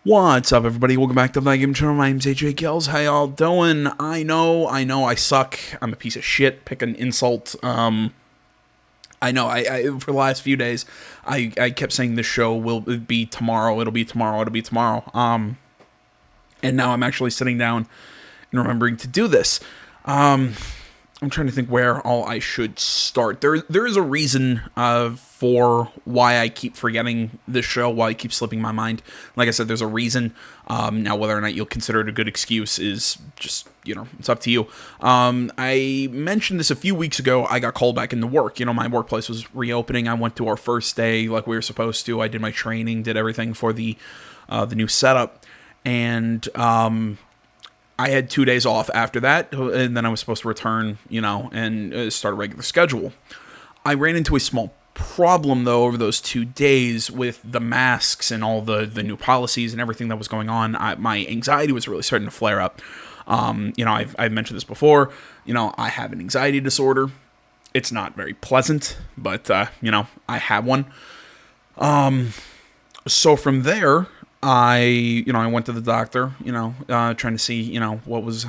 What's up, everybody? Welcome back to the Game Channel. My name's AJ Kells. How y'all doing? I know, I suck. I'm a piece of shit. Pick an insult. I know, I for the last few days, I kept saying this show will be tomorrow. It'll be tomorrow. It'll be tomorrow. And now I'm actually sitting down and remembering to do this. I'm trying to think where all I should start. There is a reason for why I keep forgetting this show, why I keep slipping my mind. Like I said, there's a reason. Now, whether or not you'll consider it a good excuse is just, it's up to you. I mentioned this a few weeks ago. I got called back into work. My workplace was reopening. I went to our first day like we were supposed to. I did my training, did everything for the new setup. And I had 2 days off after that, and then I was supposed to return, and start a regular schedule. I ran into a small problem, though, over those 2 days with the masks and all the new policies and everything that was going on. My anxiety was really starting to flare up. I've mentioned this before. I have an anxiety disorder. It's not very pleasant, but, I have one. So from there, I went to the doctor, trying to see, what was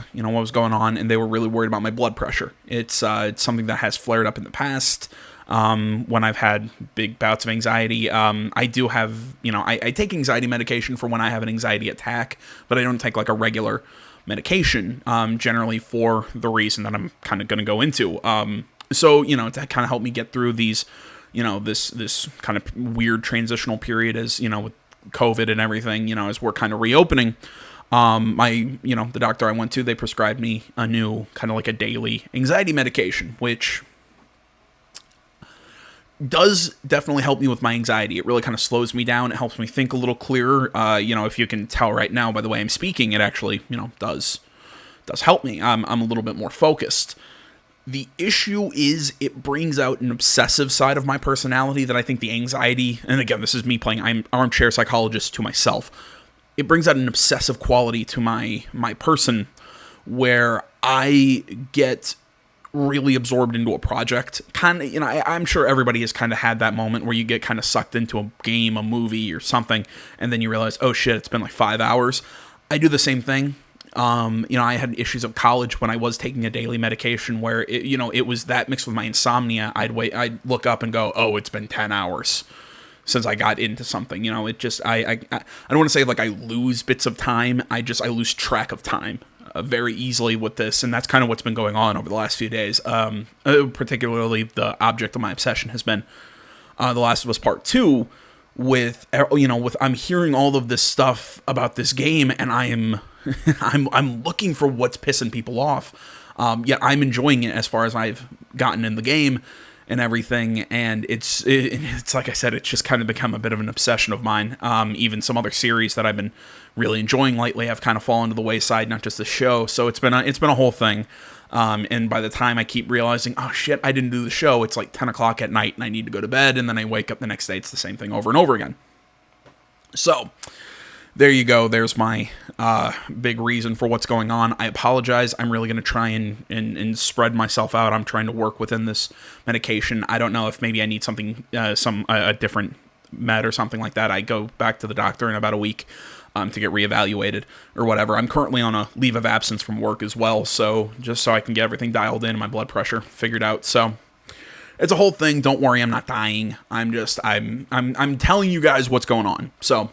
going on, and they were really worried about my blood pressure. It's something that has flared up in the past, when I've had big bouts of anxiety. I do have, I take anxiety medication for when I have an anxiety attack, but I don't take like a regular medication, generally for the reason that I'm kind of going to go into. So, to kind of help me get through these, this kind of weird transitional period as, with COVID and everything, as we're kind of reopening, the doctor I went to, they prescribed me a new kind of like a daily anxiety medication, which does definitely help me with my anxiety. It really kind of slows me down. It helps me think a little clearer. If you can tell right now by the way I'm speaking, it actually, does help me. I'm a little bit more focused. The issue is it brings out an obsessive side of my personality that I think the anxiety, and again, this is me playing I'm armchair psychologist to myself. It brings out an obsessive quality to my person where I get really absorbed into a project. Kind of, I'm sure everybody has kind of had that moment where you get kind of sucked into a game, a movie or something, and then you realize, oh shit, it's been like 5 hours. I do the same thing. I had issues of college when I was taking a daily medication where it was that mixed with my insomnia. I'd look up and go, oh, it's been 10 hours since I got into something. It just, I don't want to say like I lose bits of time. I lose track of time very easily with this. And that's kind of what's been going on over the last few days. Particularly the object of my obsession has been, The Last of Us Part 2 with I'm hearing all of this stuff about this game and I'm looking for what's pissing people off. Yet I'm enjoying it as far as I've gotten in the game and everything. And it's like I said, it's just kind of become a bit of an obsession of mine. Even some other series that I've been really enjoying lately have kind of fallen to the wayside, not just the show. So it's been a whole thing. And by the time I keep realizing, oh shit, I didn't do the show, it's like 10 o'clock at night and I need to go to bed. And then I wake up the next day. It's the same thing over and over again. So there you go. There's my big reason for what's going on. I apologize. I'm really going to try and spread myself out. I'm trying to work within this medication. I don't know if maybe I need something, a different med or something like that. I go back to the doctor in about a week to get reevaluated or whatever. I'm currently on a leave of absence from work as well, so just so I can get everything dialed in, my blood pressure figured out. So it's a whole thing. Don't worry, I'm not dying. I'm telling you guys what's going on. So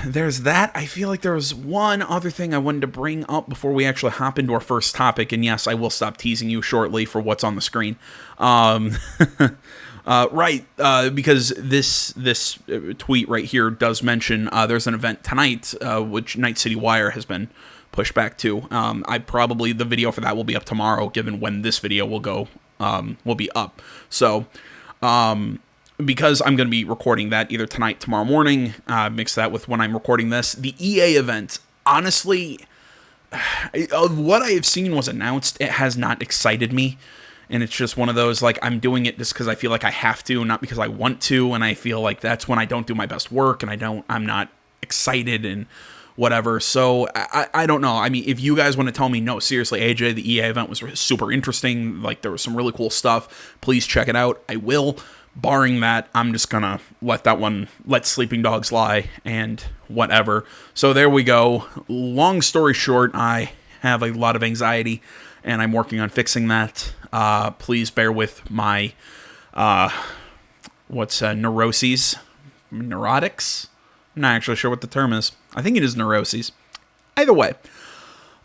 there's that. I feel like there was one other thing I wanted to bring up before we actually hop into our first topic. And yes, I will stop teasing you shortly for what's on the screen. Because this tweet right here does mention there's an event tonight, which Night City Wire has been pushed back to. The video for that will be up tomorrow, given when this video will be up. So, because I'm going to be recording that either tonight, tomorrow morning, mix that with when I'm recording this. The EA event, honestly, of what I have seen was announced, it has not excited me. And it's just one of those, like, I'm doing it just because I feel like I have to, not because I want to. And I feel like that's when I don't do my best work and I'm not excited and whatever. So I don't know. I mean, if you guys want to tell me, no, seriously, AJ, the EA event was super interesting. Like, there was some really cool stuff. Please check it out. I will. Barring that, I'm just gonna let Sleeping Dogs lie and whatever. So there we go. Long story short, I have a lot of anxiety, and I'm working on fixing that. Please bear with my, neuroses? Neurotics? I'm not actually sure what the term is. I think it is neuroses. Either way,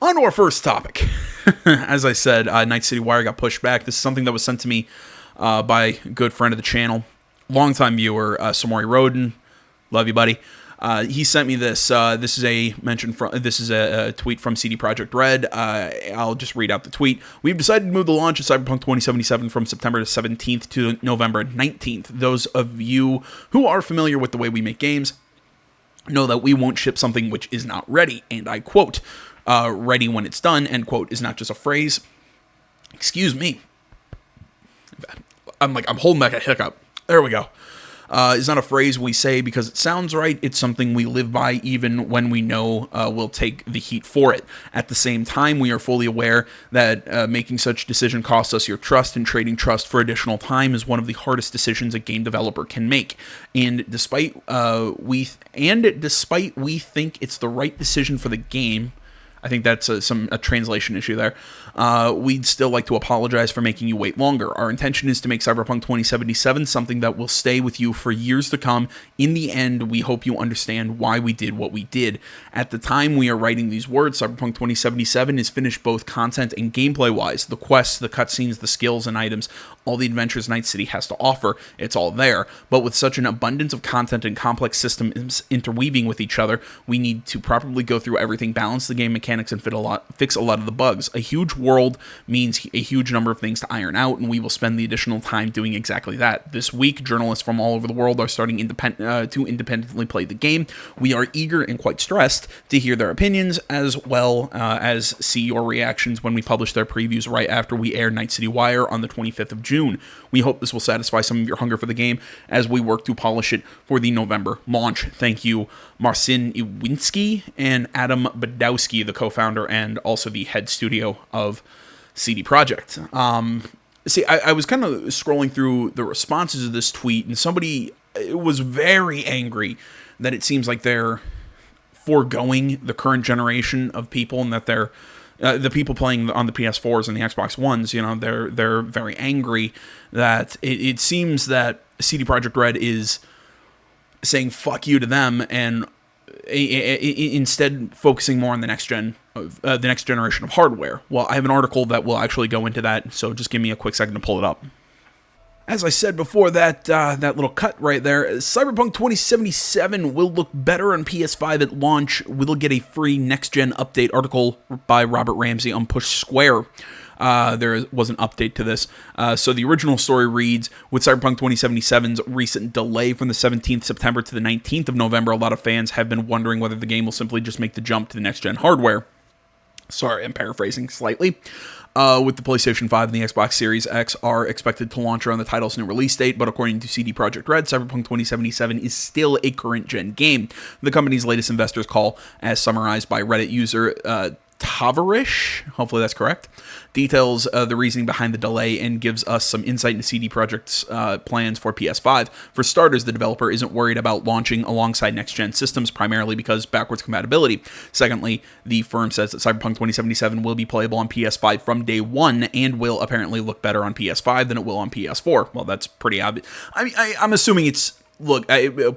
on to our first topic. As I said, Night City Wire got pushed back. This is something that was sent to me by a good friend of the channel, longtime viewer, Samori Roden. Love you, buddy. He sent me this. This is a tweet from CD Projekt Red. I'll just read out the tweet. We've decided to move the launch of Cyberpunk 2077 from September 17th to November 19th. Those of you who are familiar with the way we make games know that we won't ship something which is not ready. And I quote, ready when it's done, end quote, is not just a phrase. Excuse me. I'm holding back a hiccup. There we go. It's not a phrase we say because it sounds right. It's something we live by even when we know we'll take the heat for it. At the same time, we are fully aware that making such decision costs us your trust, and trading trust for additional time is one of the hardest decisions a game developer can make. And despite we think it's the right decision for the game, I think that's a translation issue there. We'd still like to apologize for making you wait longer. Our intention is to make Cyberpunk 2077 something that will stay with you for years to come. In the end, we hope you understand why we did what we did. At the time we are writing these words, Cyberpunk 2077 is finished both content and gameplay-wise. The quests, the cutscenes, the skills and items, all the adventures Night City has to offer, it's all there. But with such an abundance of content and complex systems interweaving with each other, we need to properly go through everything, balance the game mechanics, and fix a lot of the bugs. A huge world means a huge number of things to iron out, and we will spend the additional time doing exactly that. This week, journalists from all over the world are starting to independently play the game. We are eager and quite stressed to hear their opinions, as well as see your reactions when we publish their previews right after we air Night City Wire on the 25th of June. We hope this will satisfy some of your hunger for the game as we work to polish it for the November launch. Thank you, Marcin Iwinski and Adam Badowski, the co-founder and also the head studio of CD Projekt. I was kind of scrolling through the responses of this tweet, and somebody was very angry that it seems like they're foregoing the current generation of people, and that they're the people playing on the PS4s and the Xbox Ones. They're very angry that it seems that CD Projekt Red is saying fuck you to them, and instead focusing more on the next generation of hardware. Well, I have an article that will actually go into that, so just give me a quick second to pull it up. As I said before, that little cut right there, Cyberpunk 2077 will look better on PS5 at launch. We'll get a free next-gen update. Article by Robert Ramsey on Push Square. There was an update to this. So the original story reads, with Cyberpunk 2077's recent delay from the 17th September to the 19th of November, a lot of fans have been wondering whether the game will simply just make the jump to the next-gen hardware. Sorry, I'm paraphrasing slightly. With the PlayStation 5 and the Xbox Series X are expected to launch around the title's new release date, but according to CD Projekt Red, Cyberpunk 2077 is still a current-gen game. The company's latest investors call, as summarized by Reddit user Tavarish, hopefully that's correct, details the reasoning behind the delay and gives us some insight into CD Projekt's plans for PS5. For starters, the developer isn't worried about launching alongside next-gen systems, primarily because backwards compatibility. Secondly, the firm says that Cyberpunk 2077 will be playable on PS5 from day one and will apparently look better on PS5 than it will on PS4. Well, that's pretty obvious. I'm assuming it's... Look,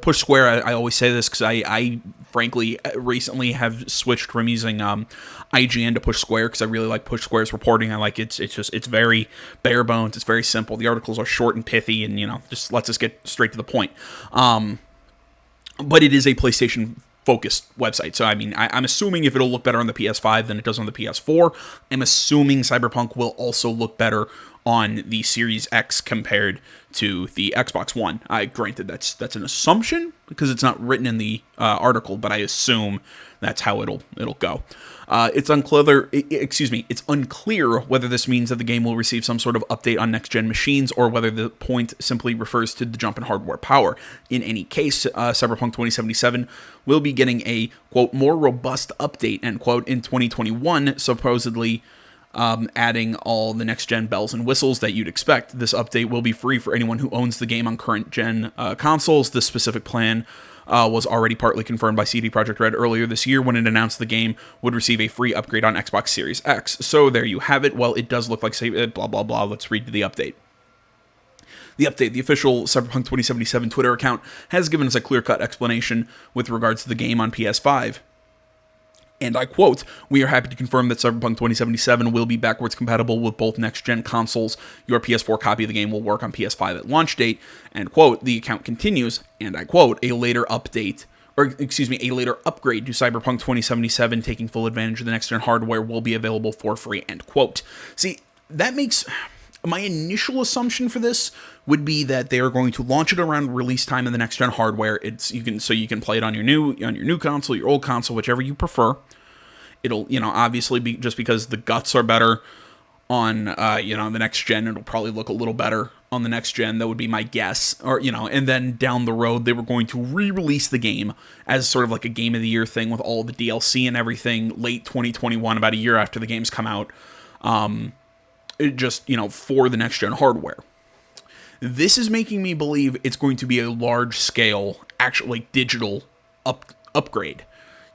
Push Square, I always say this because I frankly recently have switched from using IGN to Push Square because I really like Push Square's reporting. I like it's very bare bones. It's very simple. The articles are short and pithy, and just lets us get straight to the point. But it is a PlayStation focused website. So, I'm assuming if it'll look better on the PS5 than it does on the PS4, I'm assuming Cyberpunk will also look better on the Series X compared to the Xbox One. Granted, that's an assumption because it's not written in the article, but I assume that's how it'll go. It's unclear whether this means that the game will receive some sort of update on next-gen machines or whether the point simply refers to the jump in hardware power. In any case, Cyberpunk 2077 will be getting a, quote, more robust update, end quote, in 2021, supposedly adding all the next-gen bells and whistles that you'd expect. This update will be free for anyone who owns the game on current-gen consoles. This specific plan was already partly confirmed by CD Projekt Red earlier this year when it announced the game would receive a free upgrade on Xbox Series X. So there you have it. Well, it does look like blah, blah, blah. Let's read the update. The update, the official Cyberpunk 2077 Twitter account, has given us a clear-cut explanation with regards to the game on PS5. And I quote, "We are happy to confirm that Cyberpunk 2077 will be backwards compatible with both next-gen consoles. Your PS4 copy of the game will work on PS5 at launch date." And quote, the account continues, and I quote, "A later upgrade to Cyberpunk 2077 taking full advantage of the next-gen hardware will be available for free," end quote. See, that makes... My initial assumption for this would be that they are going to launch it around release time of the next gen hardware. You can play it on your new console, your old console, whichever you prefer. It'll, obviously be just because the guts are better on the next gen, it'll probably look a little better on the next gen. That would be my guess. Or, and then down the road they were going to re-release the game as sort of like a game of the year thing with all the DLC and everything late 2021, about a year after the game's come out. For the next-gen hardware. This is making me believe it's going to be a large-scale, actually digital upgrade.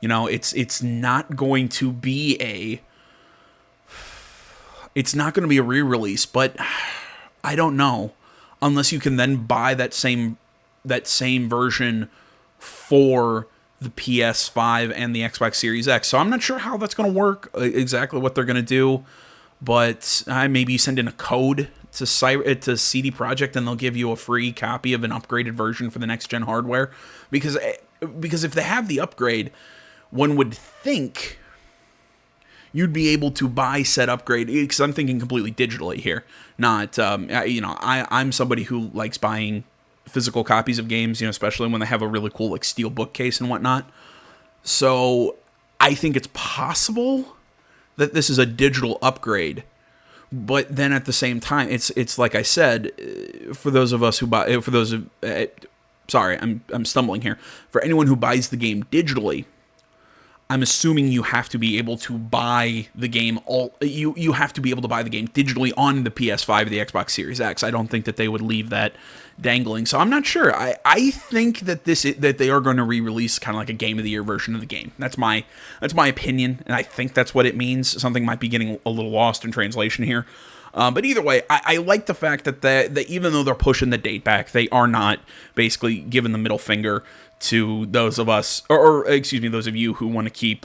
It's not going to be it's not going to be a re-release, but I don't know, unless you can then buy that same version for the PS5 and the Xbox Series X. So I'm not sure how that's going to work, exactly what they're going to do. But maybe you send in a code to CD Projekt and they'll give you a free copy of an upgraded version for the next gen hardware. Because if they have the upgrade, one would think you'd be able to buy said upgrade. Because I'm thinking completely digitally here, not I'm somebody who likes buying physical copies of games, especially when they have a really cool like steel bookcase and whatnot. So I think it's possible that this is a digital upgrade, but then at the same time, it's like I said, for those of us who buy, I'm stumbling here. For anyone who buys the game digitally, I'm assuming you have to be able to buy the game you have to be able to buy the game digitally on the PS5 or the Xbox Series X. I don't think that they would leave that dangling. So I'm not sure. I think that that they are going to re-release kind of like a game of the year version of the game. That's my opinion, and I think that's what it means. Something might be getting a little lost in translation here. But either way, I like the fact that even though they're pushing the date back, they are not basically giving the middle finger to those of us, those of you who want to keep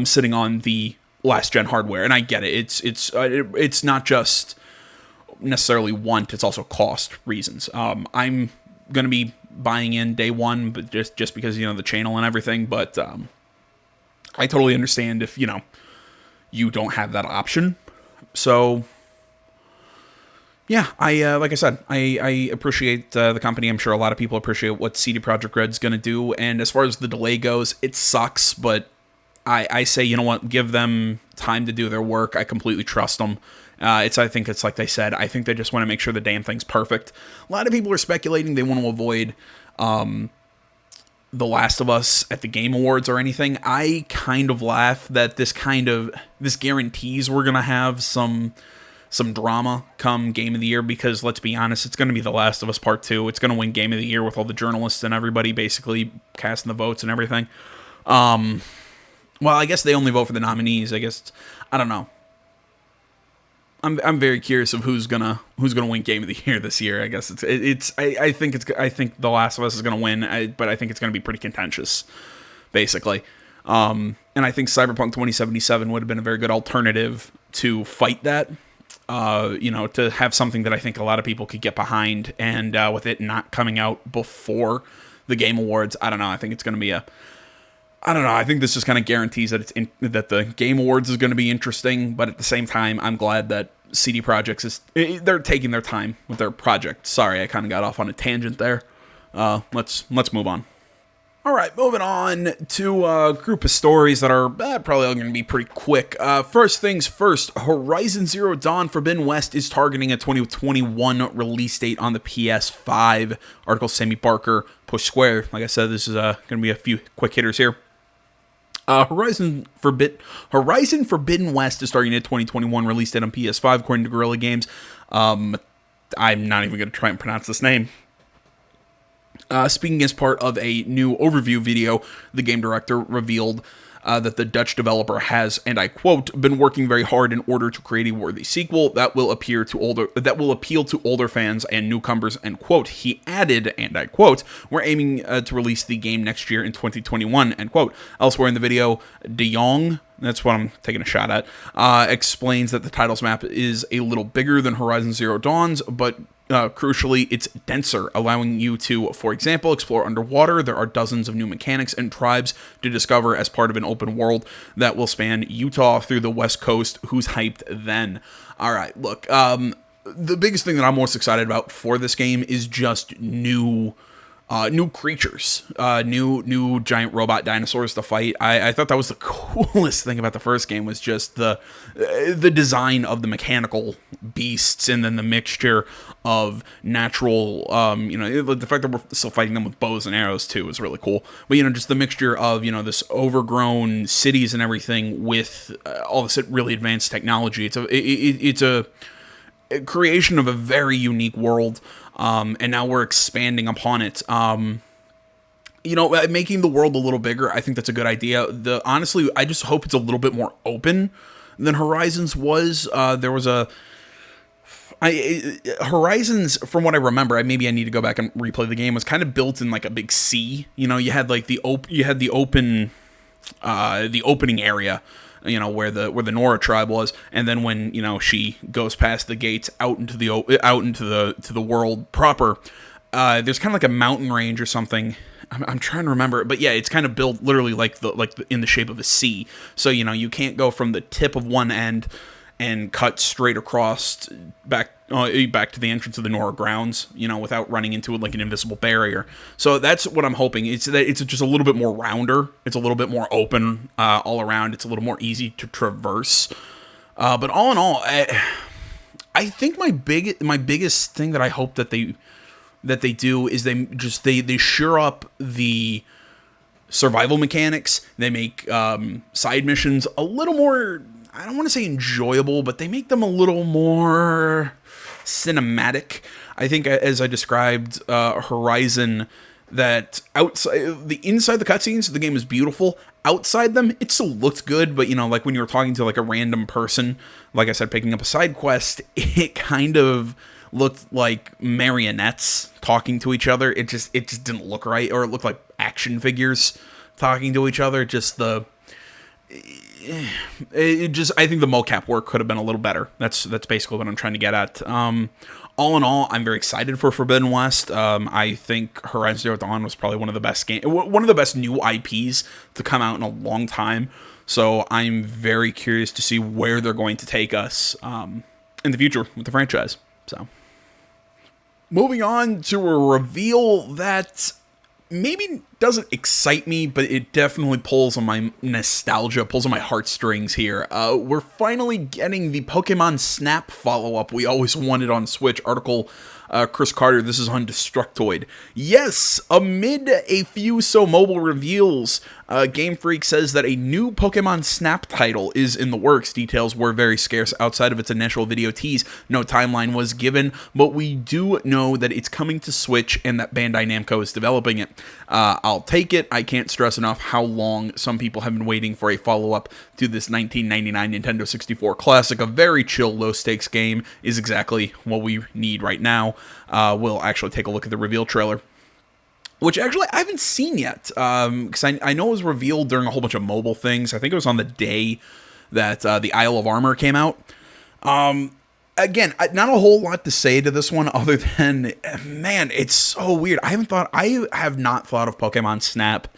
sitting on the last gen hardware. And I get it. It's not just necessarily want, it's also cost reasons. I'm going to be buying in day one, but just because, the channel and everything. But I totally understand if, you don't have that option. So yeah, like I said, I appreciate the company. I'm sure a lot of people appreciate what CD Projekt Red's going to do. And as far as the delay goes, it sucks, but I say, you know what, give them time to do their work. I completely trust them. I think it's like they said, I think they just want to make sure the damn thing's perfect. A lot of people are speculating they want to avoid The Last of Us at the Game Awards or anything. I kind of laugh that this guarantees we're going to have some drama come Game of the Year, because let's be honest, it's going to be The Last of Us Part 2. It's going to win Game of the Year with all the journalists and everybody basically casting the votes and everything. Well, I guess they only vote for the nominees. I guess, I don't know. I'm very curious of who's gonna win Game of the Year this year. I guess I think The Last of Us is gonna win, but I think it's gonna be pretty contentious, basically. And I think Cyberpunk 2077 would have been a very good alternative to fight that. To have something that I think a lot of people could get behind, and with it not coming out before the Game Awards, I don't know. I think it's going to be I think this just kind of guarantees that that the Game Awards is going to be interesting, but at the same time, I'm glad that CD Projekt they're taking their time with their project. Sorry, I kind of got off on a tangent there. Let's move on. All right, moving on to a group of stories that are probably all going to be pretty quick. First things first, Horizon Zero Dawn Forbidden West is targeting a 2021 release date on the PS5. Article Sammy Barker, Push Square. Like I said, this is going to be a few quick hitters here. Horizon Forbidden West is targeting a 2021 release date on PS5, according to Guerrilla Games. I'm not even going to try and pronounce this name. Speaking as part of a new overview video, the game director revealed that the Dutch developer has, and I quote, been working very hard in order to create a worthy sequel that will appeal to older fans and newcomers, end quote. He added, and I quote, we're aiming to release the game next year in 2021, end quote. Elsewhere in the video, De Jong, that's what I'm taking a shot at, explains that the title's map is a little bigger than Horizon Zero Dawn's, but crucially, it's denser, allowing you to, for example, explore underwater. There are dozens of new mechanics and tribes to discover as part of an open world that will span Utah through the West Coast. Who's hyped then? All right, look, the biggest thing that I'm most excited about for this game is just new creatures, new giant robot dinosaurs to fight. I thought that was the coolest thing about the first game, was just the design of the mechanical beasts, and then the mixture of natural, the fact that we're still fighting them with bows and arrows too is really cool. But, just the mixture of, this overgrown cities and everything with all this really advanced technology. It's a creation of a very unique world. And now we're expanding upon it. Making the world a little bigger, I think that's a good idea. Honestly, I just hope it's a little bit more open than Horizons was. Horizons, from what I remember, maybe I need to go back and replay the game, was kind of built in like a big sea. You had like the opening area, where the Nora tribe was, and then when she goes past the gates out into the world proper, there's kind of like a mountain range or something. I'm trying to remember, but yeah, it's kind of built literally like in the shape of a C. So you can't go from the tip of one end and cut straight across back to the entrance of the Nora grounds, without running into like an invisible barrier. So that's what I'm hoping. It's just a little bit more rounder. It's a little bit more open all around. It's a little more easy to traverse. But all in all, I think my biggest thing that I hope that they do is they shore up the survival mechanics. They make side missions a little more, I don't want to say enjoyable, but they make them a little more cinematic. I think, as I described Horizon, that inside the cutscenes, the game is beautiful. Outside them, it still looked good, but like when you were talking to like a random person, like I said, picking up a side quest, it kind of looked like marionettes talking to each other. It just didn't look right, or it looked like action figures talking to each other. I think the mocap work could have been a little better. That's basically what I'm trying to get at. All in all, I'm very excited for Forbidden West. I think Horizon Zero Dawn was probably one of the best new IPs to come out in a long time. So I'm very curious to see where they're going to take us in the future with the franchise. So, moving on to a reveal that maybe doesn't excite me, but it definitely pulls on my nostalgia, pulls on my heartstrings here. We're finally getting the Pokemon Snap follow-up we always wanted on Switch. Article, Chris Carter, this is on Destructoid. Yes, amid a few mobile reveals, Game Freak says that a new Pokemon Snap title is in the works. Details were very scarce outside of its initial video tease. No timeline was given, but we do know that it's coming to Switch and that Bandai Namco is developing it. I'll take it. I can't stress enough how long some people have been waiting for a follow-up to this 1999 Nintendo 64 classic. A very chill, low-stakes game is exactly what we need right now. We'll actually take a look at the reveal trailer, which actually I haven't seen yet, because I know it was revealed during a whole bunch of mobile things. I think it was on the day that the Isle of Armor came out. Again, not a whole lot to say to this one other than, man, it's so weird. I have not thought of Pokemon Snap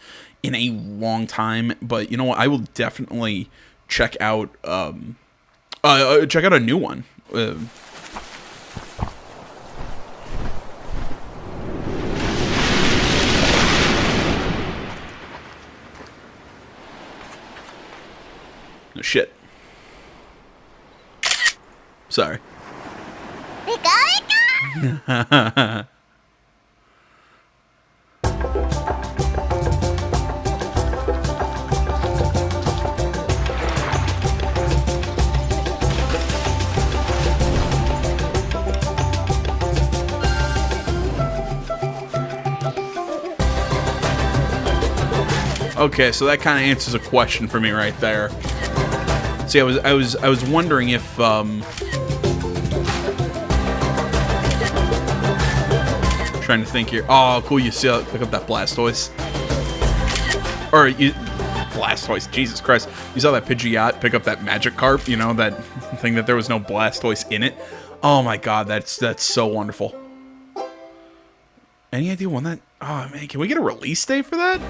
in a long time, but you know what? I will definitely check out a new one. No shit. Sorry. Okay, so that kind of answers a question for me right there. See, I was wondering if trying to think here. Oh, cool! You see, pick up that Blastoise, or you Blastoise. Jesus Christ! You saw that Pidgeot pick up that Magikarp. You know, that thing that there was no Blastoise in it. Oh my God, that's so wonderful. Any idea when that? Oh man, can we get a release date for that?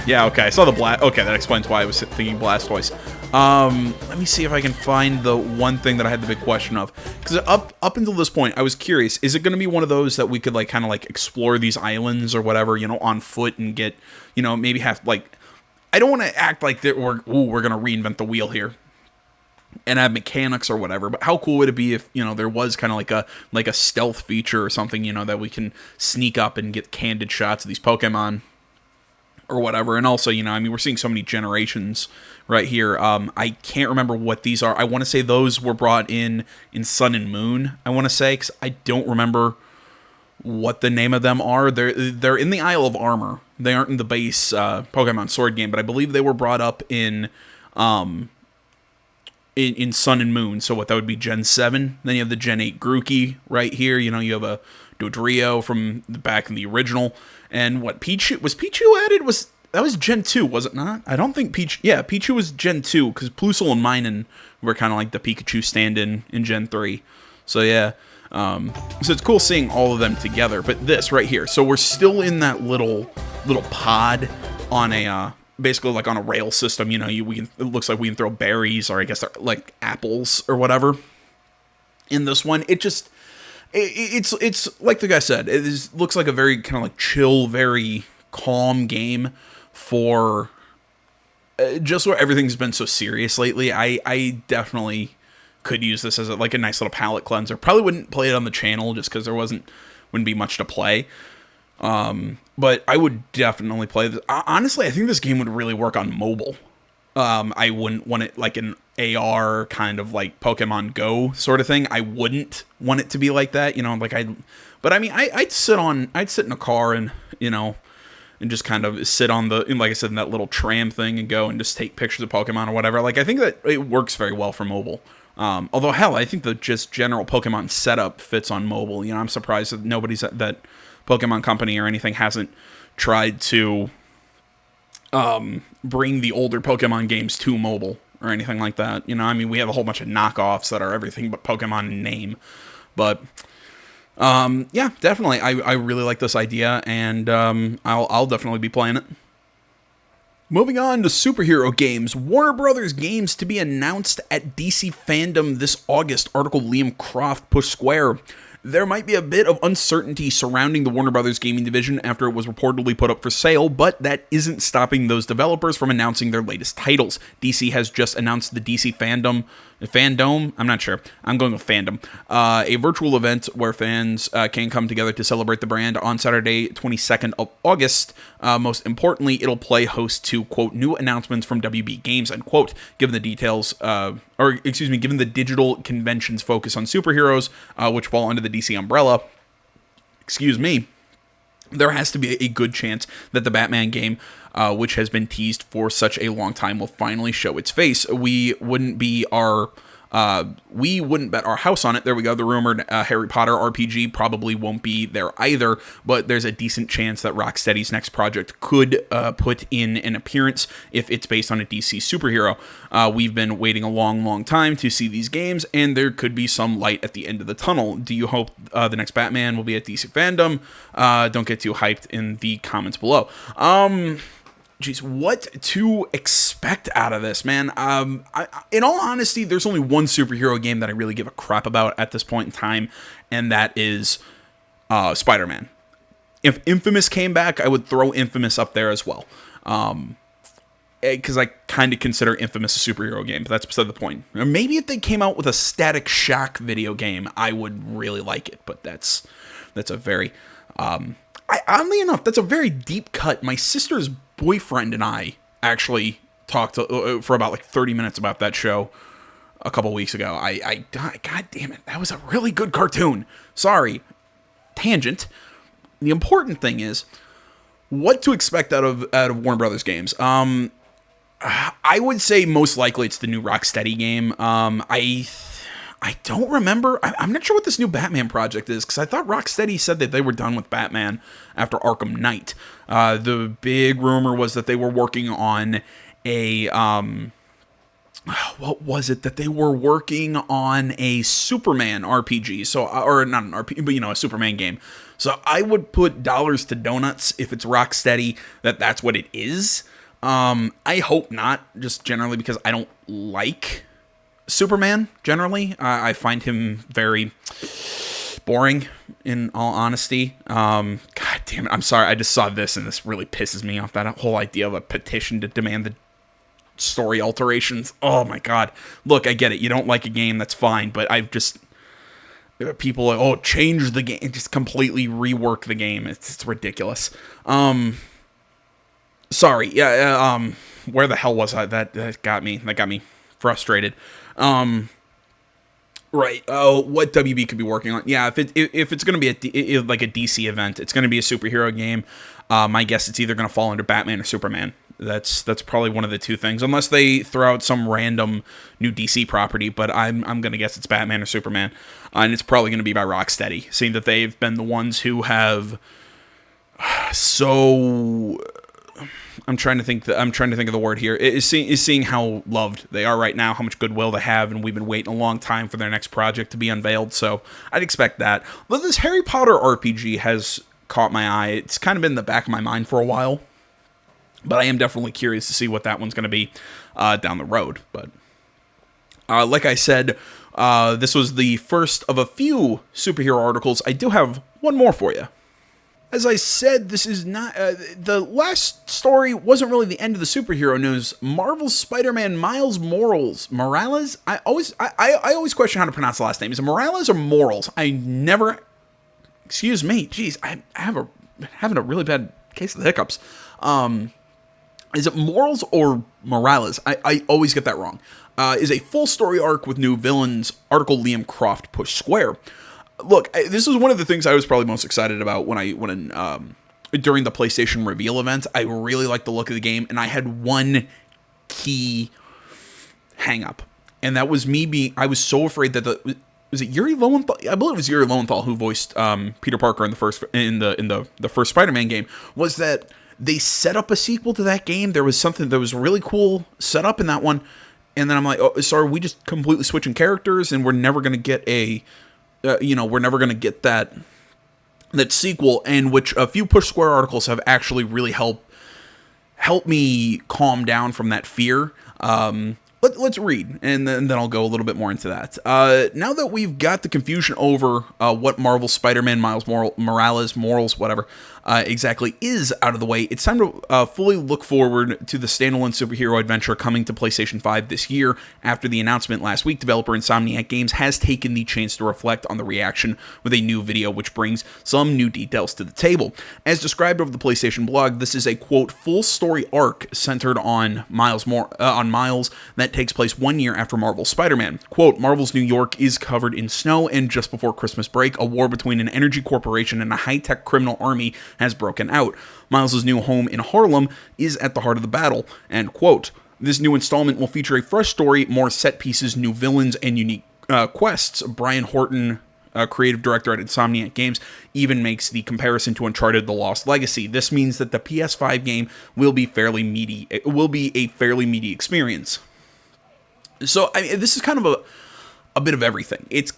Yeah, okay, I saw the okay, that explains why I was thinking Blastoise. Let me see if I can find the one thing that I had the big question of. Because up until this point, I was curious, is it going to be one of those that we could, like, kind of, like, explore these islands or whatever, you know, on foot and get, you know, maybe have, like... I don't want to act like we're going to reinvent the wheel here and have mechanics or whatever, but how cool would it be if, you know, there was kind of like a stealth feature or something, you know, that we can sneak up and get candid shots of these Pokemon or whatever. And also, you know, I mean, we're seeing so many generations right here. I can't remember what these are. I want to say those were brought in Sun and Moon, I want to say, because I don't remember what the name of them are. They're in the Isle of Armor. They aren't in the base Pokemon Sword game, but I believe they were brought up in Sun and Moon. So what, that would be Gen 7. Then you have the Gen 8 Grookey right here. You know, you have a Dodrio from the back in the original. And what, Pichu? Was Pichu added? That was Gen 2, was it not? I don't think Pichu... Yeah, Pichu was Gen 2, because Plusle and Minun were kind of like the Pikachu stand-in in Gen 3. So yeah. So it's cool seeing all of them together. But this right here. So we're still in that little pod on a... basically like on a rail system, you know, it looks like we can throw berries, or I guess they're like apples or whatever. In this one, it's like the guy said, looks like a very kind of like chill, very calm game for just where everything's been so serious lately. I definitely could use this as a nice little palate cleanser. Probably wouldn't play it on the channel just because there wouldn't be much to play. But I would definitely play this. Honestly, I think this game would really work on mobile. I wouldn't want it like an AR kind of like Pokemon Go sort of thing. I wouldn't want it to be like that, you know, but I mean, I'd sit in a car and, you know, and just kind of sit on like I said, in that little tram thing and go and just take pictures of Pokemon or whatever. Like, I think that it works very well for mobile. Although, hell, I think the just general Pokemon setup fits on mobile. You know, I'm surprised that that Pokemon Company or anything hasn't tried to bring the older Pokemon games to mobile or anything like that. You know, I mean, we have a whole bunch of knockoffs that are everything but Pokemon in name. But yeah, definitely, I really like this idea, and I'll definitely be playing it. Moving on to superhero games, Warner Brothers games to be announced at DC Fandom this August. Article Liam Croft, Push Square. There might be a bit of uncertainty surrounding the Warner Brothers gaming division after it was reportedly put up for sale, but that isn't stopping those developers from announcing their latest titles. DC has just announced the DC Fandom, I'm not sure. I'm going with Fandom. A virtual event where fans can come together to celebrate the brand on Saturday, 22nd of August. Most importantly, it'll play host to, quote, new announcements from WB Games, unquote, given the given the digital convention's focus on superheroes, which fall under the DC umbrella. There has to be a good chance that the Batman game, which has been teased for such a long time, will finally show its face. We wouldn't bet our house on it. There we go. The rumored Harry Potter RPG probably won't be there either, but there's a decent chance that Rocksteady's next project could put in an appearance if it's based on a DC superhero. We've been waiting a long, long time to see these games, and there could be some light at the end of the tunnel. Do you hope the next Batman will be at DC Fandom? Don't get too hyped in the comments below. Geez, what to expect out of this, man? In all honesty, there's only one superhero game that I really give a crap about at this point in time, and that is Spider-Man. If Infamous came back, I would throw Infamous up there as well. Because I kind of consider Infamous a superhero game, but that's beside the point. Or maybe if they came out with a Static Shock video game, I would really like it, but that's a very... oddly enough, that's a very deep cut. My sister's boyfriend and I actually talked for about like 30 minutes about that show a couple weeks ago. God damn it, that was a really good cartoon. Sorry, tangent. The important thing is, What to expect out of Warner Brothers games? I would say most likely it's the new Rocksteady game. I don't remember. I'm not sure what this new Batman project is, because I thought Rocksteady said that they were done with Batman after Arkham Knight. The big rumor was that they were working on a what was it? That they were working on a Superman RPG. So, or not an RPG, but a Superman game. So I would put dollars to donuts if it's Rocksteady that's what it is. I hope not, just generally because I don't like Superman, generally. I find him very boring, in all honesty. God damn it, I'm sorry, I just saw this and this really pisses me off, that whole idea of a petition to demand the story alterations. Oh my god. Look, I get it, you don't like a game, that's fine, but I've just... People are like, change the game, just completely rework the game. It's ridiculous. Sorry, yeah, where the hell was I? That got me frustrated. Right. Oh, what WB could be working on? Yeah, if it's going to be like a DC event, it's going to be a superhero game. My guess it's either going to fall under Batman or Superman. That's probably one of the two things, unless they throw out some random new DC property. But I'm going to guess it's Batman or Superman, and it's probably going to be by Rocksteady, seeing that they've been the ones who have so. I'm trying to think of the word here. Is seeing how loved they are right now, how much goodwill they have, and we've been waiting a long time for their next project to be unveiled. So I'd expect that. But this Harry Potter RPG has caught my eye. It's kind of been in the back of my mind for a while, but I am definitely curious to see what that one's going to be down the road. But like I said, this was the first of a few superhero articles. I do have one more for you. As I said, this is not... the last story wasn't really the end of the superhero news. Marvel's Spider-Man Miles Morales? I always question how to pronounce the last name. Is it Morales or Morals? I never... Excuse me. Jeez, I'm having a really bad case of the hiccups. Is it Morals or Morales? I always get that wrong. Is a full story arc with new villains. Article Liam Croft pushed square. Look, this is one of the things I was probably most excited about during the PlayStation reveal event. I really liked the look of the game, and I had one key hang-up, and that was I was so afraid that was it Yuri Lowenthal? I believe it was Yuri Lowenthal who voiced Peter Parker in the first Spider-Man game. Was that they set up a sequel to that game? There was something that was really cool set up in that one, and then I'm like, so are we just completely switching characters, and we're never going to get we're never going to get that sequel, and which a few Push Square articles have actually really helped me calm down from that fear. Let's read, and then I'll go a little bit more into that. Now that we've got the confusion over what Marvel Spider-Man Miles Morales, whatever, exactly is out of the way, it's time to fully look forward to the standalone superhero adventure coming to PlayStation 5 this year. After the announcement last week, developer Insomniac Games has taken the chance to reflect on the reaction with a new video which brings some new details to the table. As described over the PlayStation blog, this is a, quote, full story arc centered on Miles that takes place 1 year after Marvel's Spider-Man. Quote, Marvel's New York is covered in snow, and just before Christmas break, a war between an energy corporation and a high-tech criminal army has broken out. Miles' new home in Harlem is at the heart of the battle, end quote. This new installment will feature a fresh story, more set pieces, new villains, and unique quests. Brian Horton, creative director at Insomniac Games, even makes the comparison to Uncharted: The Lost Legacy. This means that the PS5 game will be fairly meaty. It will be a fairly meaty experience. So, I mean, this is kind of a bit of everything. It's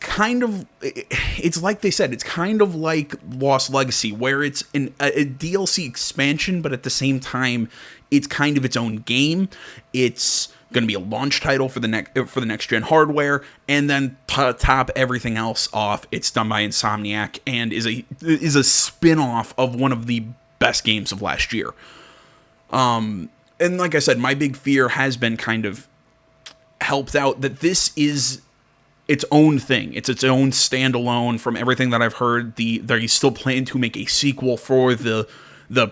like they said, it's kind of like Lost Legacy, where it's a DLC expansion, but at the same time, it's kind of its own game. It's going to be a launch title for the next gen hardware, and then to top everything else off, it's done by Insomniac and is a spin-off of one of the best games of last year. And like I said, my big fear has been kind of helped out that this is its own thing. It's its own standalone. From everything that I've heard, they still plan to make a sequel for the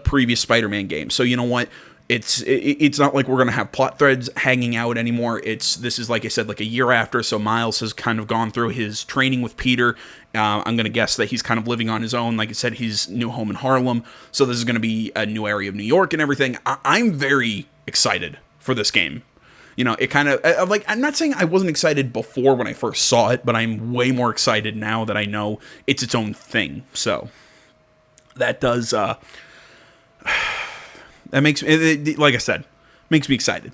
previous Spider-Man game. So you know what? It's not like we're going to have plot threads hanging out anymore. This is, like I said, like a year after, so Miles has kind of gone through his training with Peter. I'm going to guess that he's kind of living on his own. Like I said, he's new home in Harlem, so this is going to be a new area of New York and everything. I'm very excited for this game. It kind of, like, I'm not saying I wasn't excited before when I first saw it, but I'm way more excited now that I know it's its own thing. So that does, that makes me, like I said, makes me excited.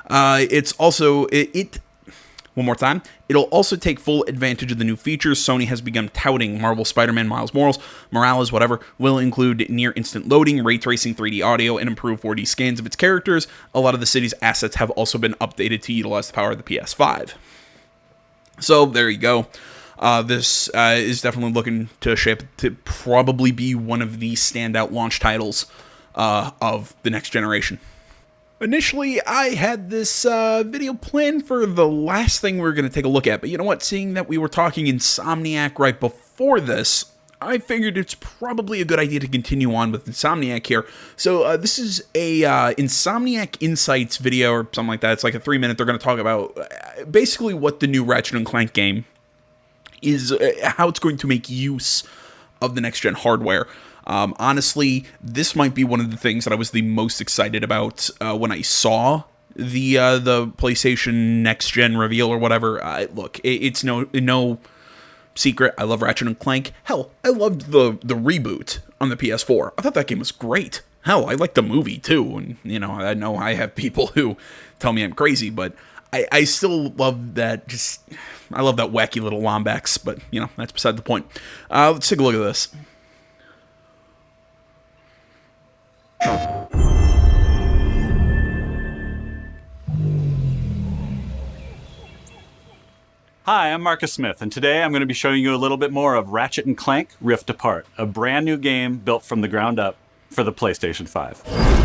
It's also, one more time, it'll also take full advantage of the new features Sony has begun touting. Marvel Spider-Man Miles Morales, whatever, will include near instant loading, ray tracing, 3D audio, and improved 4D scans of its characters. A lot of the city's assets have also been updated to utilize the power of the PS5. So there you go. This is definitely looking to shape to probably be one of the standout launch titles of the next generation. Initially, I had this video planned for the last thing we were going to take a look at, but you know what? Seeing that we were talking Insomniac right before this, I figured it's probably a good idea to continue on with Insomniac here. So this is a Insomniac Insights video or something like that. It's like a 3-minute. They're going to talk about basically what the new Ratchet and Clank game is, how it's going to make use of the next-gen hardware. Honestly, this might be one of the things that I was the most excited about when I saw the PlayStation Next Gen reveal or whatever. Look, it's no secret. I love Ratchet and Clank. Hell, I loved the reboot on the PS4. I thought that game was great. Hell, I liked the movie too. And I know I have people who tell me I'm crazy, but I still love that. I love that wacky little Lombax. But that's beside the point. Let's take a look at this. Hi, I'm Marcus Smith, and today I'm going to be showing you a little bit more of Ratchet and Clank Rift Apart, a brand new game built from the ground up for the PlayStation 5.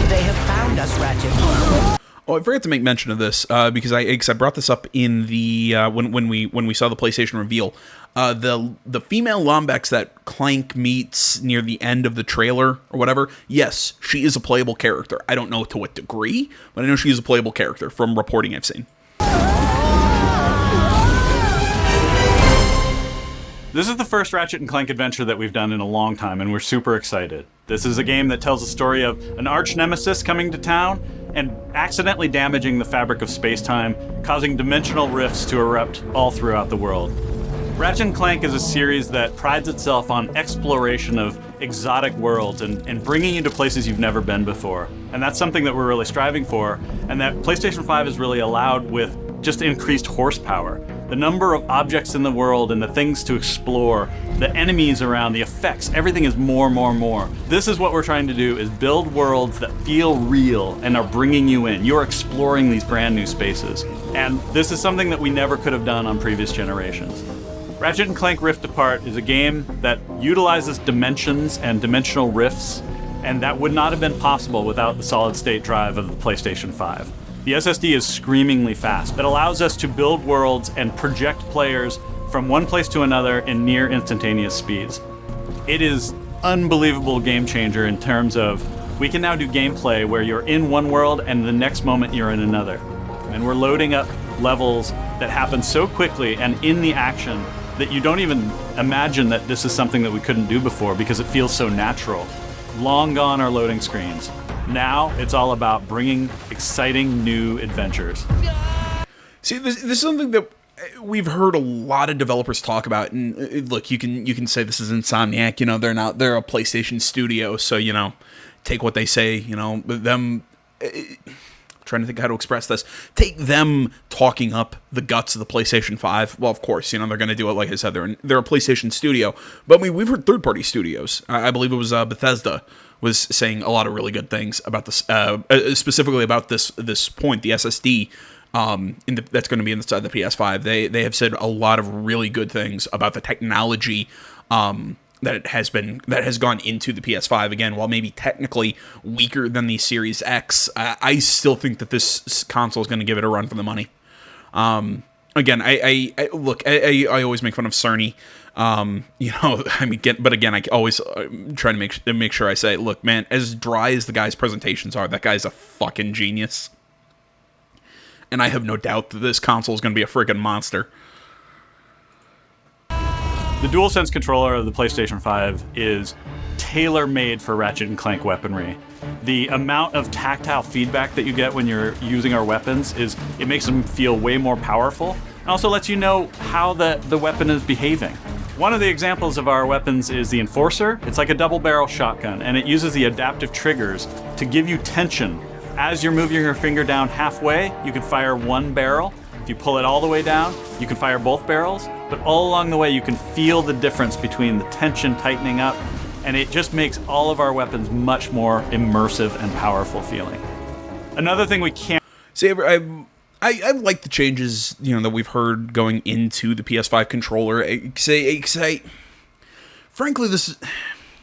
They have found us, Ratchet. Oh, I forgot to make mention of this because I brought this up in the when we saw the PlayStation reveal. The female Lombax that Clank meets near the end of the trailer or whatever. Yes, she is a playable character. I don't know to what degree, but I know she is a playable character from reporting I've seen. This is the first Ratchet and Clank adventure that we've done in a long time, and we're super excited. This is a game that tells the story of an arch nemesis coming to town and accidentally damaging the fabric of space-time, causing dimensional rifts to erupt all throughout the world. Ratchet and Clank is a series that prides itself on exploration of exotic worlds and bringing you to places you've never been before. And that's something that we're really striving for, and that PlayStation 5 is really allowed with just increased horsepower. The number of objects in the world and the things to explore, the enemies around, the effects, everything is more. This is what we're trying to do, is build worlds that feel real and are bringing you in. You're exploring these brand new spaces. And this is something that we never could have done on previous generations. Ratchet and Clank Rift Apart is a game that utilizes dimensions and dimensional rifts, and that would not have been possible without the solid-state drive of the PlayStation 5. The SSD is screamingly fast. It allows us to build worlds and project players from one place to another in near instantaneous speeds. It is unbelievable game changer in terms of we can now do gameplay where you're in one world and the next moment you're in another. And we're loading up levels that happen so quickly and in the action that you don't even imagine that this is something that we couldn't do before because it feels so natural. Long gone are loading screens. Now it's all about bringing exciting new adventures. See, this is something that we've heard a lot of developers talk about. And look, you can say this is Insomniac. They're a PlayStation studio, so take what they say. Them. Trying to think how to express this. Take them talking up the guts of the PlayStation 5. Well, of course, they're going to do it. Like I said, they're a PlayStation studio. But we've heard third-party studios. I believe it was Bethesda was saying a lot of really good things about this, specifically about this point, the SSD that's going to be inside the PS5. They have said a lot of really good things about the technology that has gone into the PS5. Again, while maybe technically weaker than the Series X, I still think that this console is going to give it a run for the money. Again, I always make fun of Cerny I mean, but again, I always try to make sure I say, look, man, as dry as the guy's presentations are, that guy's a fucking genius. And I have no doubt that this console is going to be a friggin' monster. The DualSense controller of the PlayStation 5 is tailor-made for Ratchet and Clank weaponry. The amount of tactile feedback that you get when you're using our weapons it makes them feel way more powerful, and also lets you know how the weapon is behaving. One of the examples of our weapons is the Enforcer. It's like a double-barrel shotgun, and it uses the adaptive triggers to give you tension. As you're moving your finger down halfway, you can fire one barrel. If you pull it all the way down, you can fire both barrels, but all along the way you can feel the difference between the tension tightening up, and it just makes all of our weapons much more immersive and powerful feeling. Another thing we can't... See, I like the changes, that we've heard going into the PS5 controller. Frankly,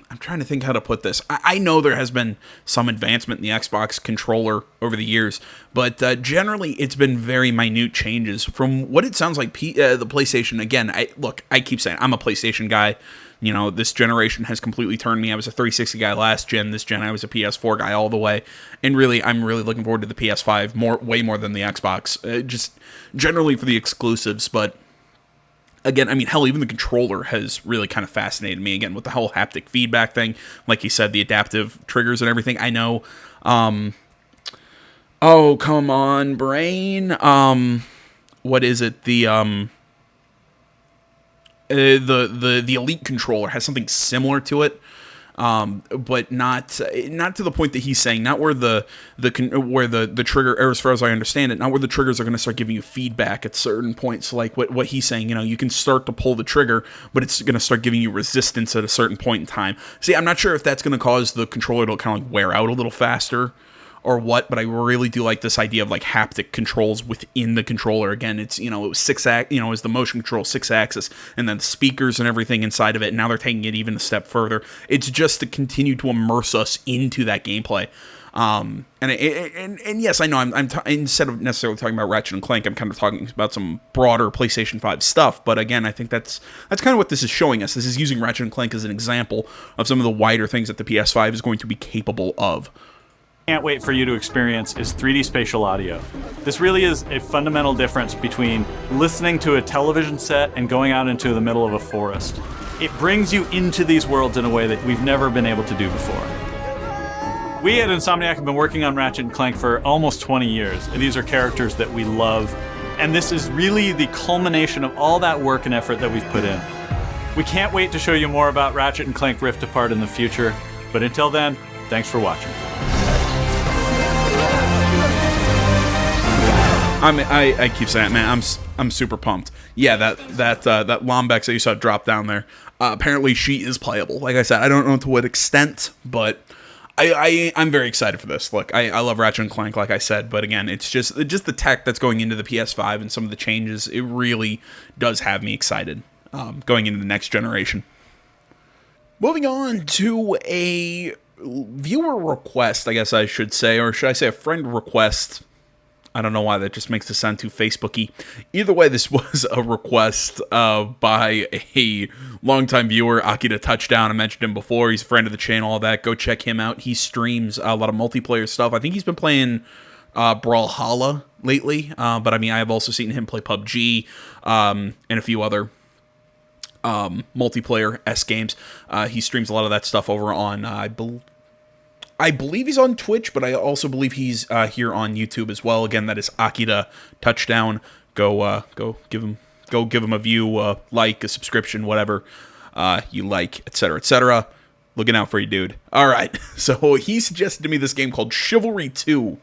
I'm trying to think how to put this. I know there has been some advancement in the Xbox controller over the years, but generally it's been very minute changes. From what it sounds like, the PlayStation, again, I keep saying I'm a PlayStation guy. This generation has completely turned me. I was a 360 guy last gen. This gen, I was a PS4 guy all the way. And really, I'm really looking forward to the PS5 way more than the Xbox. Just generally for the exclusives, but... Again, I mean, hell, even the controller has really kind of fascinated me, again, with the whole haptic feedback thing. Like you said, the adaptive triggers and everything. I know, oh, come on, brain. What is it? The Elite controller has something similar to it. But not to the point that he's saying, not where the trigger, or as far as I understand it, not where the triggers are going to start giving you feedback at certain points, like what he's saying, you can start to pull the trigger, but it's going to start giving you resistance at a certain point in time. See, I'm not sure if that's going to cause the controller to kind of like wear out a little faster or what, but I really do like this idea of like haptic controls within the controller. Again, it's, it was it was the motion control 6-axis, and then the speakers and everything inside of it. And now they're taking it even a step further. It's just to continue to immerse us into that gameplay. And yes, I know I'm instead of necessarily talking about Ratchet and Clank, I'm kind of talking about some broader PlayStation 5 stuff. But again, I think that's kind of what this is showing us. This is using Ratchet and Clank as an example of some of the wider things that the PS5 is going to be capable of. Can't wait for you to experience is 3D spatial audio. This really is a fundamental difference between listening to a television set and going out into the middle of a forest. It brings you into these worlds in a way that we've never been able to do before. We at Insomniac have been working on Ratchet and Clank for almost 20 years. These are characters that we love, and this is really the culmination of all that work and effort that we've put in. We can't wait to show you more about Ratchet and Clank Rift Apart in the future, but until then, thanks for watching. I keep saying it, man. I'm super pumped. Yeah, that Lombex that you saw drop down there. Apparently, she is playable. Like I said, I don't know to what extent, but I'm very excited for this. Look, I love Ratchet and Clank, like I said, but again, it's just the tech that's going into the PS5 and some of the changes. It really does have me excited going into the next generation. Moving on to a viewer request, I guess I should say, or should I say a friend request? I don't know why that just makes it sound too Facebooky. Either way, this was a request by a longtime viewer, Akita Touchdown. I mentioned him before. He's a friend of the channel, all that. Go check him out. He streams a lot of multiplayer stuff. I think he's been playing Brawlhalla lately. But I mean, I have also seen him play PUBG and a few other multiplayer games. He streams a lot of that stuff over on, I believe he's on Twitch, but I also believe he's here on YouTube as well. Again, that is Akita Touchdown. Go give him a view, like, a subscription, whatever you like, etc., etc. Looking out for you, dude. All right, so he suggested to me this game called Chivalry 2,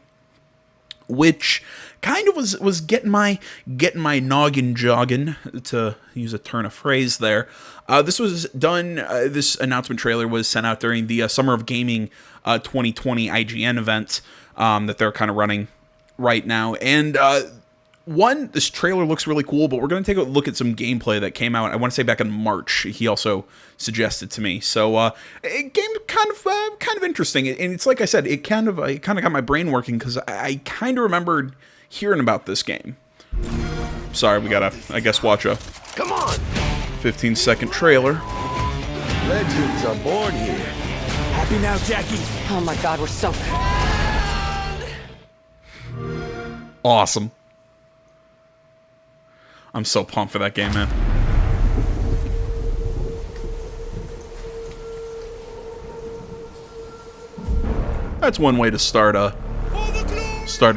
which kind of was getting my noggin jogging, to use a turn of phrase there. This was done. This announcement trailer was sent out during the Summer of Gaming 2020 IGN event that they're kind of running right now. And this trailer looks really cool, but we're going to take a look at some gameplay that came out, I want to say back in March. He also suggested to me. So it game kind of interesting. And it's like I said, it kind of got my brain working, because I kind of remembered hearing about this game. Sorry, we gotta, I guess, watch a Come on! 15-second trailer. Legends are born here. Happy now, Jackie? Oh my god, we're so... Awesome. I'm so pumped for that game, man. That's one way to start a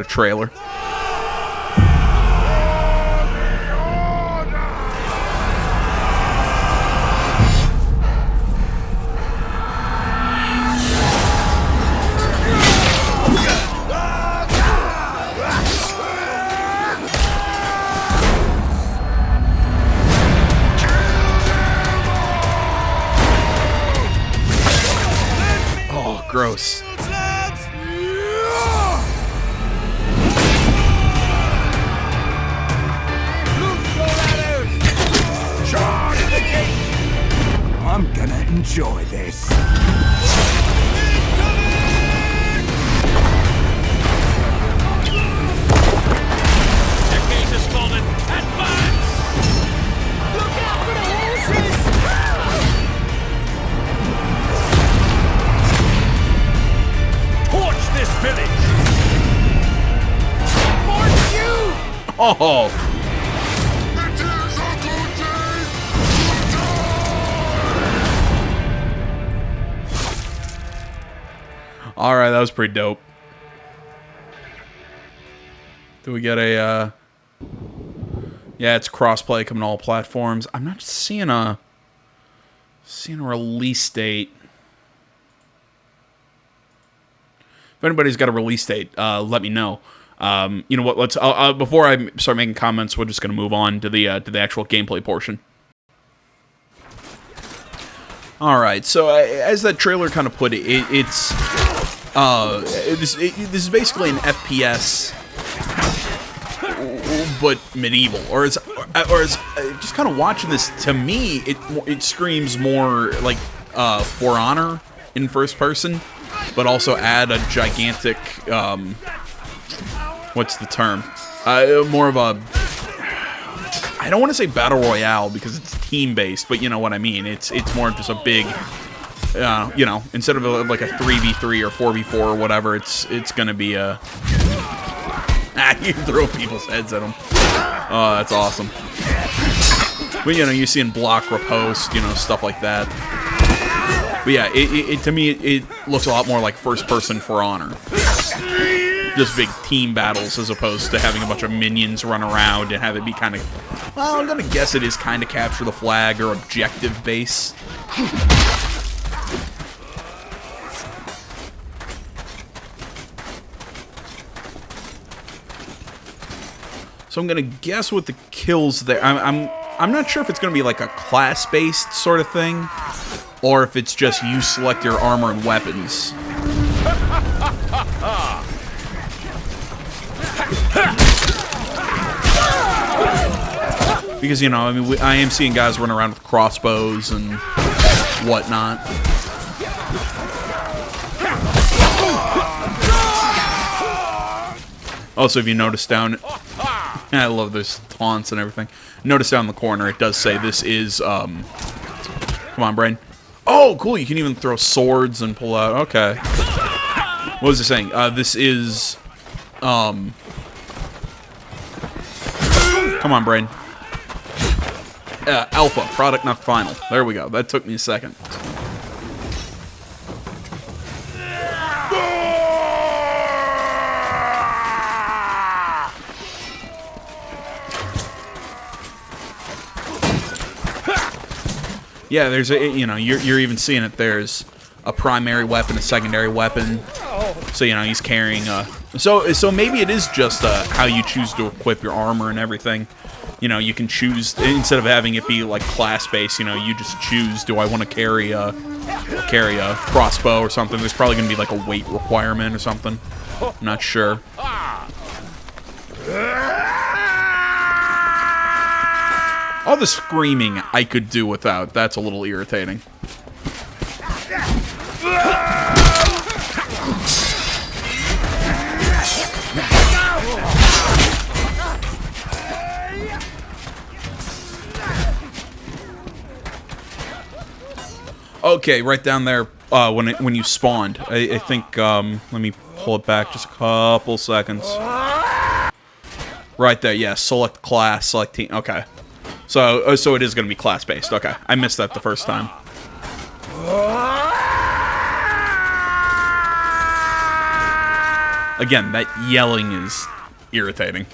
trailer. Oh, gross. I'm gonna enjoy this. Their case is fallen. Advance! Look out for the horses! Torch this village! March you! Oh, all right, that was pretty dope. Do we get a? Yeah, it's crossplay coming to all platforms. I'm not seeing a release date. If anybody's got a release date, let me know. You know what? Let's before I start making comments, we're just gonna move on to the actual gameplay portion. All right. So as that trailer kind of put it, this is basically an FPS, but medieval, or as just kind of watching this, to me, it screams more like For Honor in first person, but also add a gigantic what's the term? More of a, I don't want to say battle royale because it's team based, but you know what I mean. It's more just a big, you know, instead of like a 3v3 or 4v4 or whatever, it's gonna be a. You throw people's heads at them. Oh, that's awesome. But you know, you're seeing block riposte, you know, stuff like that. But yeah, to me, it looks a lot more like first-person For Honor. Just big team battles as opposed to having a bunch of minions run around and have it be kind of... Well, I'm gonna guess it is kind of capture the flag or objective base. So I'm gonna guess what the kills there. I'm not sure if it's gonna be like a class-based sort of thing, or if it's just you select your armor and weapons. Because, you know, I mean, I am seeing guys run around with crossbows and whatnot. Also, if you notice down... I love those taunts and everything. Notice down in the corner, it does say this is, come on, brain. Oh, cool, you can even throw swords and pull out... Okay. What was it saying? This is, come on, brain. Alpha, product not final. There we go. That took me a second. Yeah, there's a, you know, you're even seeing it. There's a primary weapon, a secondary weapon. So, you know, he's carrying a... So maybe it is just how you choose to equip your armor and everything. You know, you can choose, instead of having it be like class-based, you know, you just choose, do I want to carry a crossbow or something? There's probably going to be like a weight requirement or something. I'm not sure. All the screaming I could do without. That's a little irritating. Okay, right down there when you spawned. I think, let me pull it back just a couple seconds. Right there, yeah, select class, select team. Okay. So it is going to be class-based. Okay, I missed that the first time. Again, that yelling is irritating.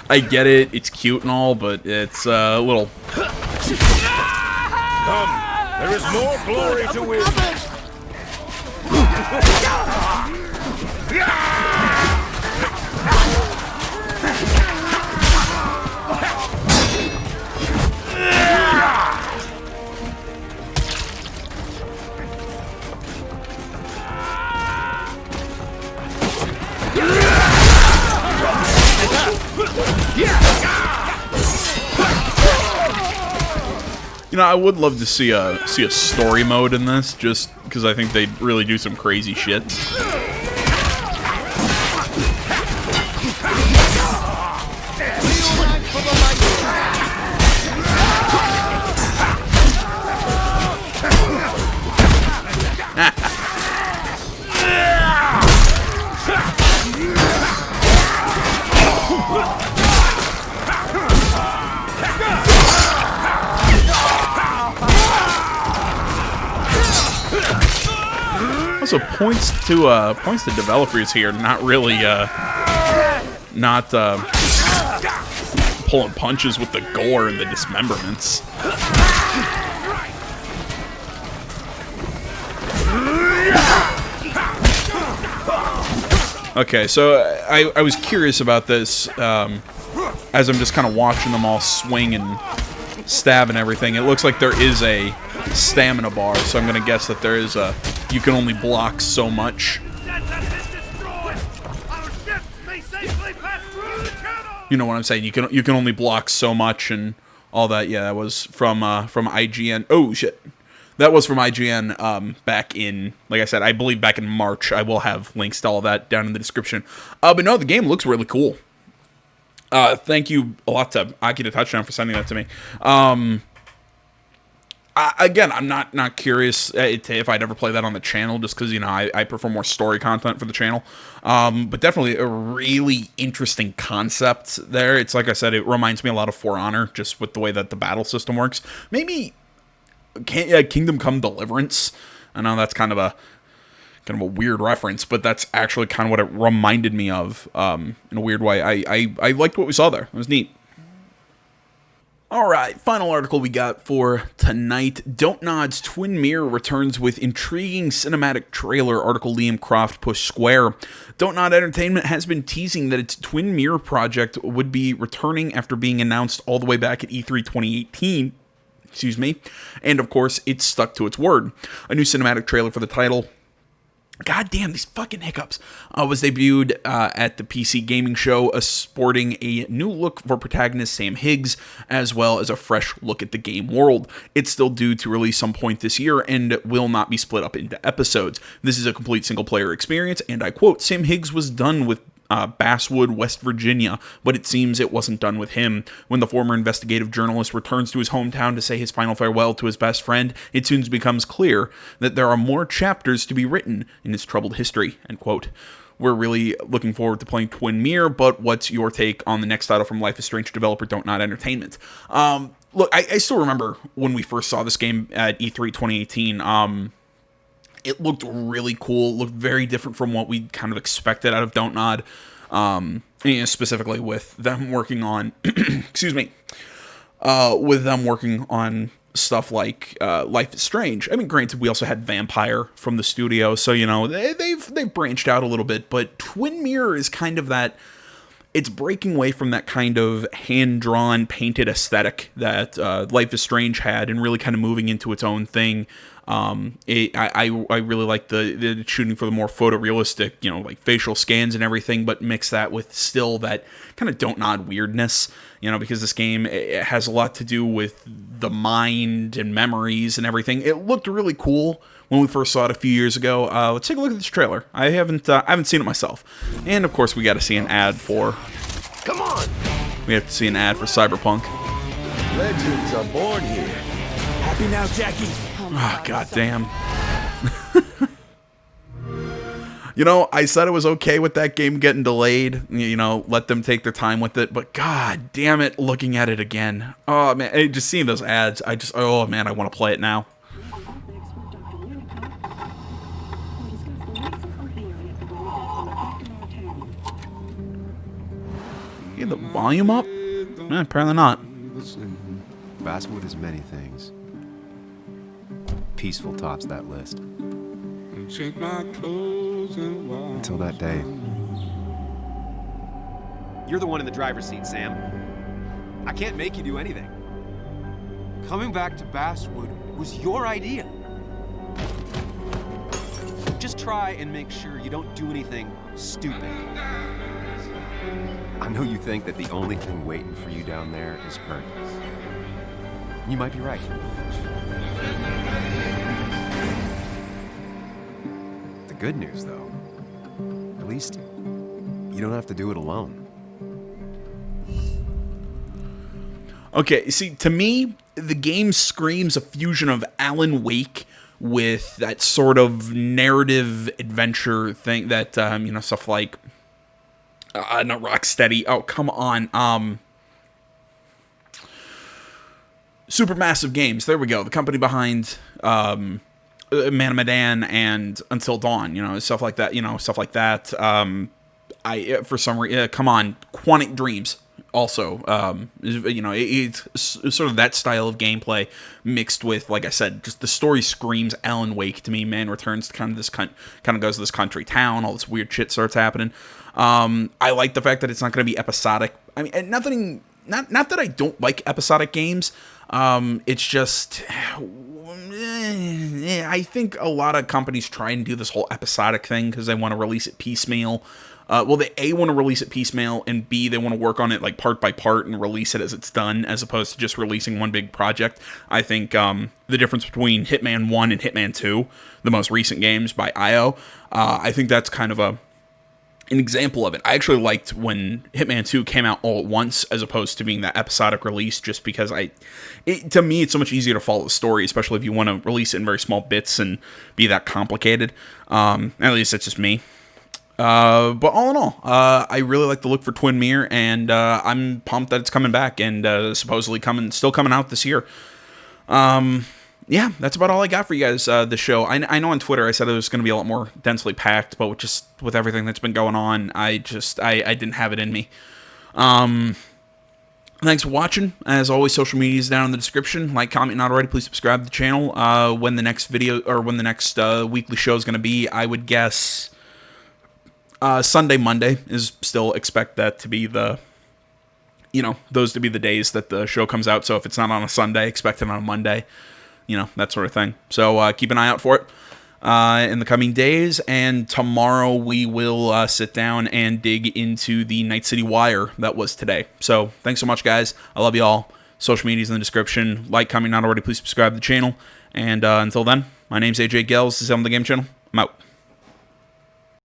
I get it, it's cute and all, but it's a little... Come, there is more glory to win. You know, I would love to see a story mode in this, just because I think they'd really do some crazy shit. Also points to developers here not really pulling punches with the gore and the dismemberments. Okay, so I was curious about this as I'm just kind of watching them all swing and stab and everything. It looks like there is a stamina bar, so I'm gonna guess that there is a you can only block so much. You know what I'm saying? You can only block so much and all that. Yeah, that was from IGN. Oh shit, that was from IGN back in, like I said, I believe back in March. I will have links to all that down in the description. But no, the game looks really cool. Thank you a lot to Aki to Touchdown for sending that to me. Again, I'm not curious if I'd ever play that on the channel, just because, you know, I prefer more story content for the channel. But definitely a really interesting concept there. It's like I said, it reminds me a lot of For Honor, just with the way that the battle system works. Maybe Kingdom Come Deliverance. I know that's kind of a weird reference, but that's actually kind of what it reminded me of in a weird way. I liked what we saw there. It was neat. Alright, final article we got for tonight. Don't Nod's Twin Mirror returns with intriguing cinematic trailer, article Liam Croft pushed Square. Don't Nod Entertainment has been teasing that its Twin Mirror project would be returning after being announced all the way back at E3 2018. Excuse me. And of course, it stuck to its word. A new cinematic trailer for the title, God damn, these fucking hiccups, was debuted at the PC Gaming Show, sporting a new look for protagonist Sam Higgs, as well as a fresh look at the game world. It's still due to release some point this year and will not be split up into episodes. This is a complete single-player experience, and I quote, Sam Higgs was done with Basswood, West Virginia, but it seems it wasn't done with him. When the former investigative journalist returns to his hometown to say his final farewell to his best friend, it soon becomes clear that there are more chapters to be written in his troubled history, end quote. We're really looking forward to playing Twin Mirror, but what's your take on the next title from Life is Strange developer Don't Nod Entertainment? Look, I still remember when we first saw this game at E3 2018, it looked really cool. It looked very different from what we kind of expected out of Don't Nod. Specifically with them working on, excuse me, with them working on stuff like Life is Strange. I mean, granted, we also had Vampire from the studio, so, you know, they've branched out a little bit, but Twin Mirror is kind of that, it's breaking away from that kind of hand-drawn, painted aesthetic that Life is Strange had, and really kind of moving into its own thing. I really like the shooting for the more photorealistic, you know, like facial scans and everything, but mix that with still that kind of Don't Nod weirdness, you know, because this game, it has a lot to do with the mind and memories and everything. It looked really cool when we first saw it a few years ago. Let's take a look at this trailer. I haven't seen it myself. And of course we got to see an ad for, Come on! we have to see an ad for Cyberpunk. Legends are born here. Happy now, Jackie? Oh, god damn. You know, I said it was okay with that game getting delayed. You know, let them take their time with it. But god damn it, looking at it again. Oh, man, just seeing those ads, oh, man, I want to play it now. Get the volume up? Apparently not. Basswood is many things. Peaceful tops that list. Until that day. You're the one in the driver's seat, Sam. I can't make you do anything. Coming back to Basswood was your idea. Just try and make sure you don't do anything stupid. I know you think that the only thing waiting for you down there is hurt. You might be right. The good news, though, at least you don't have to do it alone. Okay, see, to me, the game screams a fusion of Alan Wake with that sort of narrative adventure thing that, you know, stuff like, not Rocksteady, oh, come on, Supermassive Games, there we go, the company behind, Man of Medan and Until Dawn, you know, stuff like that, for some reason, come on, Quantic Dreams, also, you know, it's sort of that style of gameplay mixed with, like I said, just the story screams Alan Wake to me. Man returns to kind of this kind of goes to this country town, all this weird shit starts happening. I like the fact that it's not going to be episodic. I mean, nothing, not that I don't like episodic games. It's just, I think a lot of companies try and do this whole episodic thing because they want to release it piecemeal. Well, they A, want to release it piecemeal, and B, they want to work on it like part by part and release it as it's done, as opposed to just releasing one big project. I think the difference between Hitman 1 and Hitman 2, the most recent games by IO, I think that's kind of an example of it. I actually liked when Hitman 2 came out all at once, as opposed to being that episodic release, just because to me, it's so much easier to follow the story, especially if you want to release it in very small bits and be that complicated. At least that's just me. But all in all, I really like the look for Twin Mirror, and I'm pumped that it's coming back and supposedly still coming out this year. Yeah, that's about all I got for you guys this show. I know on Twitter I said it was going to be a lot more densely packed, but with everything that's been going on, I didn't have it in me. Thanks for watching. As always, social media is down in the description. Like, comment, not already, please subscribe to the channel. When the next video, or when the next weekly show is going to be, I would guess Sunday, Monday is still expect that to be those to be the days that the show comes out. So if it's not on a Sunday, expect it on a Monday, that sort of thing. So keep an eye out for it in the coming days. And tomorrow we will sit down and dig into the Night City Wire that was today. So thanks so much, guys. I love you all. Social media's in the description. Like, comment, not already, please subscribe to the channel. And until then, my name's AJ Gels. This is On The Game Channel. I'm out.